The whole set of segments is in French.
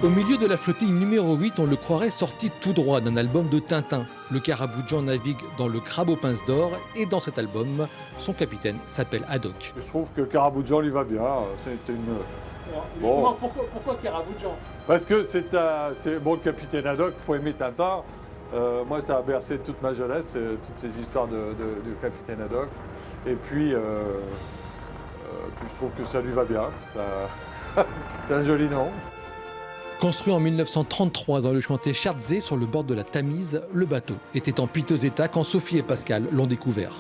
Au milieu de la flottille numéro 8, on le croirait sorti tout droit d'un album de Tintin. Le Caraboujan navigue dans le crabe aux pinces d'or et dans cet album, son capitaine s'appelle Haddock. Je trouve que Caraboujan lui va bien. C'est une... Alors, justement, pourquoi Caraboujan? Parce que c'est bon, le capitaine Haddock, il faut aimer Tintin. Moi, ça a bercé toute ma jeunesse, toutes ces histoires de capitaine Haddock. Et puis, je trouve que ça lui va bien. C'est un joli nom. Construit en 1933 dans le chantier Chartzé sur le bord de la Tamise, le bateau était en piteux état quand Sophie et Pascal l'ont découvert.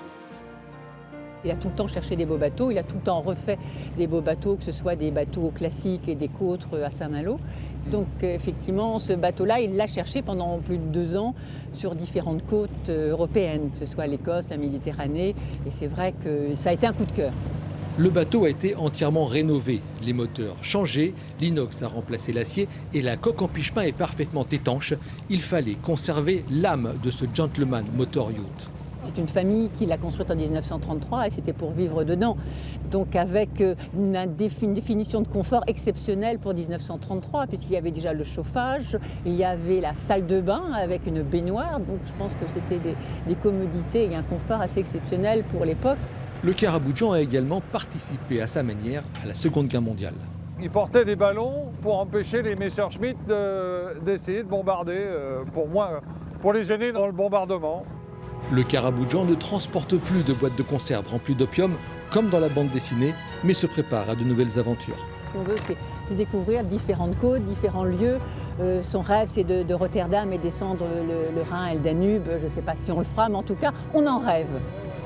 Il a tout le temps cherché des beaux bateaux, il a tout le temps refait des beaux bateaux, que ce soit des bateaux classiques et des côtres à Saint-Malo. Donc effectivement, ce bateau-là, il l'a cherché pendant plus de 2 ans sur différentes côtes européennes, que ce soit l'Écosse, la Méditerranée. Et c'est vrai que ça a été un coup de cœur. Le bateau a été entièrement rénové, les moteurs changés, l'inox a remplacé l'acier et la coque en piche-pain est parfaitement étanche. Il fallait conserver l'âme de ce gentleman motor yacht. C'est une famille qui l'a construite en 1933 et c'était pour vivre dedans. Donc avec une définition de confort exceptionnelle pour 1933, puisqu'il y avait déjà le chauffage, il y avait la salle de bain avec une baignoire. Donc je pense que c'était des commodités et un confort assez exceptionnel pour l'époque. Le Caraboujan a également participé à sa manière à la Seconde Guerre mondiale. Il portait des ballons pour empêcher les Messerschmitt d'essayer de bombarder, pour les gêner dans le bombardement. Le Caraboujan ne transporte plus de boîtes de conserve remplies d'opium comme dans la bande dessinée, mais se prépare à de nouvelles aventures. Ce qu'on veut, c'est découvrir différentes côtes, différents lieux. Son rêve, c'est de Rotterdam et descendre le Rhin et le Danube. Je ne sais pas si on le fera, mais en tout cas, on en rêve.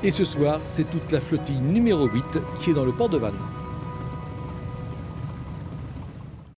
Et ce soir, c'est toute la flottille numéro 8 qui est dans le port de Vannes.